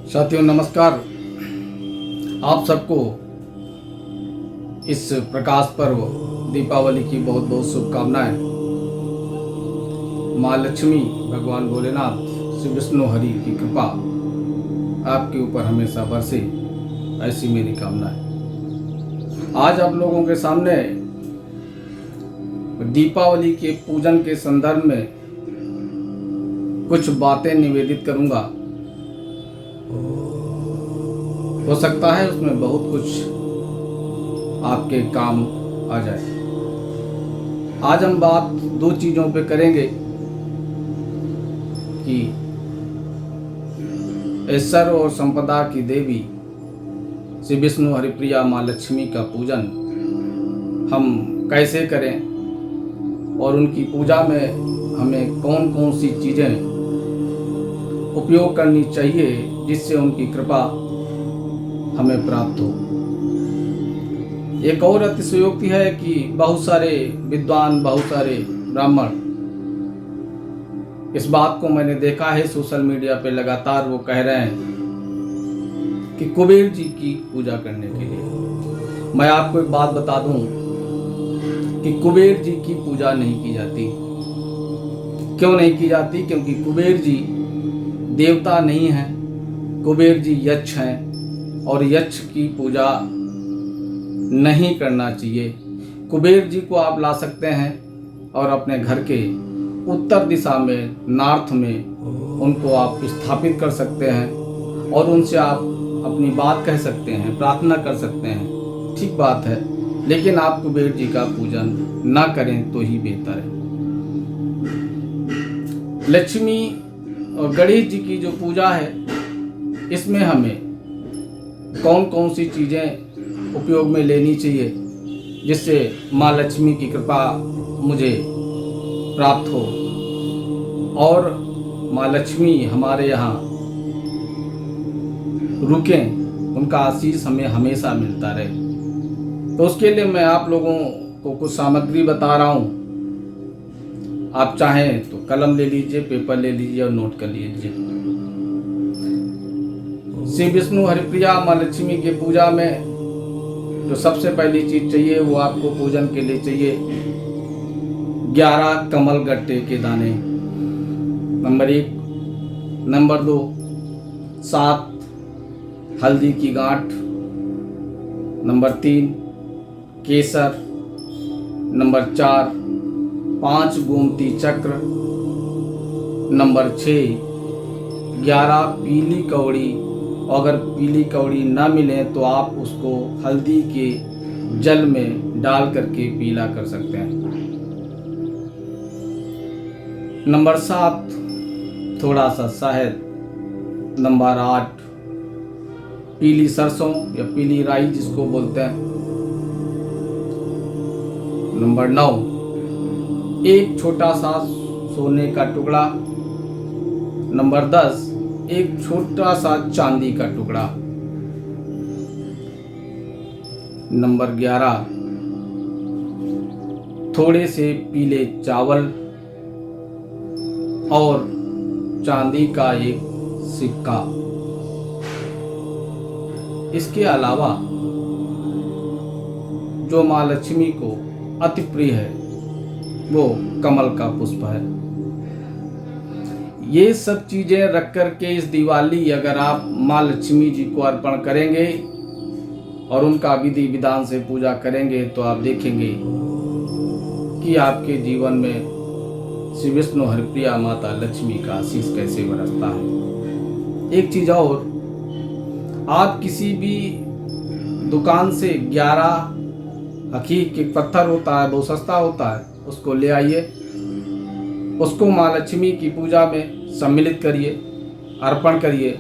साथियों नमस्कार। आप सबको इस प्रकाश पर्व दीपावली की बहुत बहुत शुभकामनाएं। माँ लक्ष्मी, भगवान भोलेनाथ, श्री विष्णु हरि की कृपा आपके ऊपर हमेशा बरसे, ऐसी मेरी कामना है। आज आप लोगों के सामने दीपावली के पूजन के संदर्भ में कुछ बातें निवेदित करूंगा। हो सकता है उसमें बहुत कुछ आपके काम आ जाए। आज हम बात दो चीज़ों पे करेंगे कि ऐश्वर्य और संपदा की देवी श्री विष्णु हरिप्रिया माँ लक्ष्मी का पूजन हम कैसे करें और उनकी पूजा में हमें कौन कौन सी चीज़ें उपयोग करनी चाहिए जिससे उनकी कृपा हमें प्राप्त हो। एक और अतिशयोक्ति है कि बहुत सारे विद्वान, बहुत सारे ब्राह्मण, इस बात को मैंने देखा है सोशल मीडिया पे लगातार वो कह रहे हैं कि कुबेर जी की पूजा करने के लिए। मैं आपको एक बात बता दूं कि कुबेर जी की पूजा नहीं की जाती। क्यों नहीं की जाती? क्योंकि कुबेर जी देवता नहीं हैं, कुबेर जी यक्ष हैं और यक्ष की पूजा नहीं करना चाहिए। कुबेर जी को आप ला सकते हैं और अपने घर के उत्तर दिशा में, नॉर्थ में उनको आप स्थापित कर सकते हैं और उनसे आप अपनी बात कह सकते हैं, प्रार्थना कर सकते हैं। ठीक बात है, लेकिन आप कुबेर जी का पूजन ना करें तो ही बेहतर है। लक्ष्मी और गणेश जी की जो पूजा है, इसमें हमें कौन कौन सी चीज़ें उपयोग में लेनी चाहिए जिससे माँ लक्ष्मी की कृपा मुझे प्राप्त हो और माँ लक्ष्मी हमारे यहाँ रुकें, उनका आशीष हमें हमेशा मिलता रहे। तो उसके लिए मैं आप लोगों को कुछ सामग्री बता रहा हूँ। आप चाहें तो कलम ले लीजिए, पेपर ले लीजिए और नोट कर लीजिए। श्री विष्णु हरिप्रिया माँ लक्ष्मी की पूजा में जो सबसे पहली चीज चाहिए वो आपको पूजन के लिए चाहिए 11 कमल गट्टे के दाने, नंबर 1। नंबर 2, 7 हल्दी की गांठ, नंबर 3 केसर, नंबर 4 5 गोमती चक्र, नंबर 6 11 पीली कौड़ी। अगर पीली कौड़ी ना मिले तो आप उसको हल्दी के जल में डाल करके पीला कर सकते हैं। नंबर 7 थोड़ा सा शहद, नंबर 8 पीली सरसों या पीली राई जिसको बोलते हैं, नंबर 9 एक छोटा सा सोने का टुकड़ा, नंबर 10 एक छोटा सा चांदी का टुकड़ा, नंबर 11 थोड़े से पीले चावल और चांदी का एक सिक्का। इसके अलावा जो माँ लक्ष्मी को अति प्रिय है वो कमल का पुष्प है। ये सब चीज़ें रख कर के इस दिवाली अगर आप माँ लक्ष्मी जी को अर्पण करेंगे और उनका विधि विधान से पूजा करेंगे तो आप देखेंगे कि आपके जीवन में श्री विष्णु हरिप्रिया माता लक्ष्मी का आशीष कैसे बरसता है। एक चीज़ और, आप किसी भी दुकान से 11 हकीक एक पत्थर होता है, बहुत सस्ता होता है, उसको ले आइए, उसको माँ लक्ष्मी की पूजा में सम्मिलित करिए, अर्पण करिए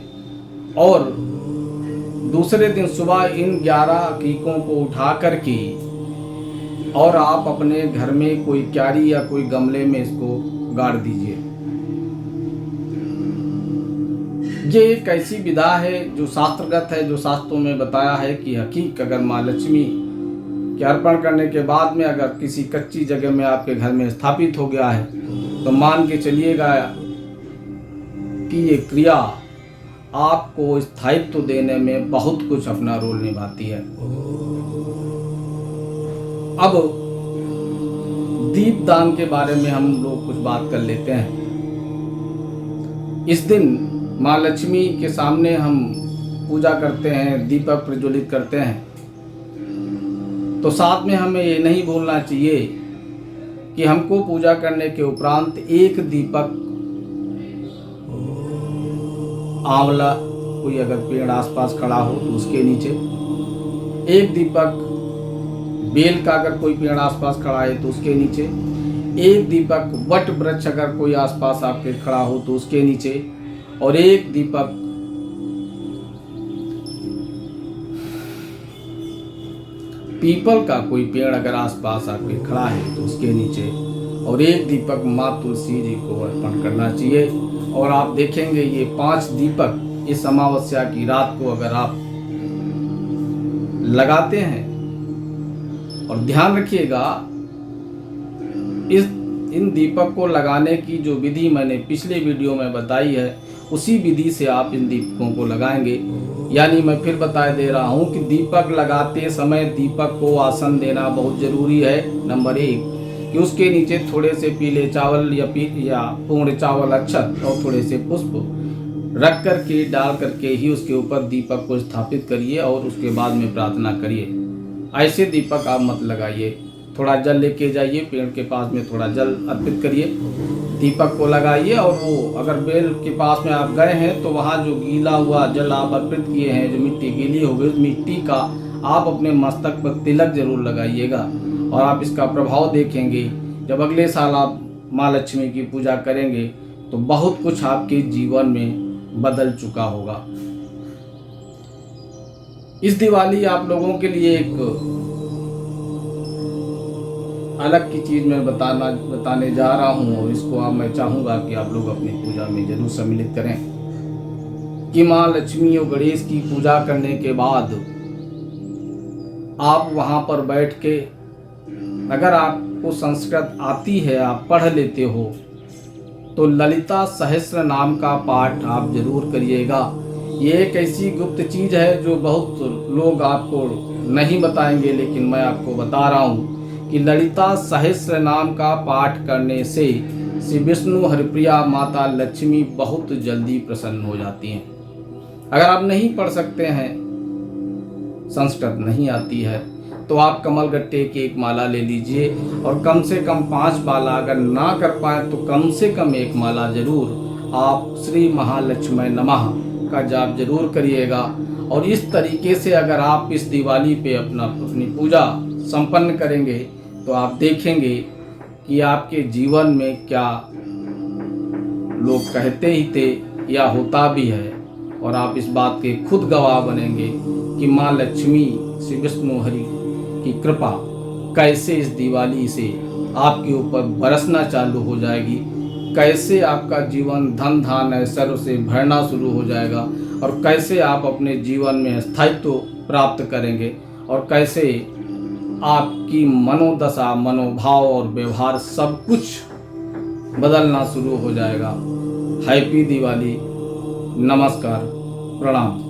और दूसरे दिन सुबह इन 11 हकीकों को उठा करके और आप अपने घर में कोई क्यारी या कोई गमले में इसको गाड़ दीजिए। ये एक ऐसी विधा है जो शास्त्रगत है, जो शास्त्रों में बताया है कि हकीक अगर माँ लक्ष्मी के अर्पण करने के बाद में अगर किसी कच्ची जगह में आपके घर में स्थापित हो गया है तो मान के चलिएगा कि ये क्रिया आपको स्थायित्व देने में बहुत कुछ अपना रोल निभाती है। अब दीपदान के बारे में हम लोग कुछ बात कर लेते हैं। इस दिन माँ लक्ष्मी के सामने हम पूजा करते हैं, दीपक प्रज्वलित करते हैं, तो साथ में हमें ये नहीं भूलना चाहिए कि हमको पूजा करने के उपरांत एक दीपक आंवला, कोई अगर पेड़ आसपास खड़ा हो तो उसके नीचे, एक दीपक बेल का अगर कोई पेड़ आसपास खड़ा है तो उसके नीचे, एक दीपक वट वृक्ष अगर कोई आसपास आपके खड़ा हो तो उसके नीचे, और एक दीपक पीपल का कोई पेड़ अगर आसपास आपके खड़ा है तो उसके नीचे, और एक दीपक माँ तुलसी जी को अर्पण करना चाहिए। और आप देखेंगे ये 5 दीपक इस अमावस्या की रात को अगर आप लगाते हैं, और ध्यान रखिएगा इन दीपक को लगाने की जो विधि मैंने पिछले वीडियो में बताई है, उसी विधि से आप इन दीपकों को लगाएंगे। यानी मैं फिर बता दे रहा हूँ कि दीपक लगाते समय दीपक को आसन देना बहुत जरूरी है। नंबर 1 कि उसके नीचे थोड़े से पीले चावल या पूर्ण चावल अक्षत और थोड़े से पुष्प रख करके डाल करके ही उसके ऊपर दीपक को स्थापित करिए और उसके बाद में प्रार्थना करिए। ऐसे दीपक आप मत लगाइए। थोड़ा जल लेके जाइए, पेड़ के पास में थोड़ा जल अर्पित करिए, दीपक को लगाइए, और वो अगर बेल के पास में आप गए हैं तो वहाँ जो गीला हुआ जल आप अर्पित किए हैं, जो मिट्टी गीली हो गई, मिट्टी का आप अपने मस्तक पर तिलक जरूर लगाइएगा। और आप इसका प्रभाव देखेंगे जब अगले साल आप माँ लक्ष्मी की पूजा करेंगे तो बहुत कुछ आपके जीवन में बदल चुका होगा। इस दिवाली आप लोगों के लिए एक अलग की चीज मैं बताने जा रहा हूं, और इसको अब मैं चाहूंगा कि आप लोग अपनी पूजा में जरूर सम्मिलित करें कि माँ लक्ष्मी और गणेश की पूजा करने के बाद आप वहां पर बैठ के, अगर आपको संस्कृत आती है, आप पढ़ लेते हो, तो ललिता सहस्त्र नाम का पाठ आप जरूर करिएगा। ये एक ऐसी गुप्त चीज है जो बहुत लोग आपको नहीं बताएंगे, लेकिन मैं आपको बता रहा हूँ कि ललिता सहस्त्र नाम का पाठ करने से श्री विष्णु हरिप्रिया माता लक्ष्मी बहुत जल्दी प्रसन्न हो जाती हैं। अगर आप नहीं पढ़ सकते हैं, संस्कृत नहीं आती है, तो आप कमल गट्टे की एक माला ले लीजिए, और कम से कम 5 माला, अगर ना कर पाए तो कम से कम 1 माला जरूर आप श्री महालक्ष्मी नमः का जाप जरूर करिएगा। और इस तरीके से अगर आप इस दिवाली पे अपनी पूजा संपन्न करेंगे तो आप देखेंगे कि आपके जीवन में क्या लोग कहते ही थे या होता भी है, और आप इस बात के खुद गवाह बनेंगे कि माँ लक्ष्मी श्री विष्णु हरि की कृपा कैसे इस दिवाली से आपके ऊपर बरसना चालू हो जाएगी, कैसे आपका जीवन धन धान ऐश्वर्य से भरना शुरू हो जाएगा, और कैसे आप अपने जीवन में स्थायित्व प्राप्त करेंगे, और कैसे आपकी मनोदशा, मनोभाव और व्यवहार सब कुछ बदलना शुरू हो जाएगा। हैप्पी दिवाली, नमस्कार, प्रणाम।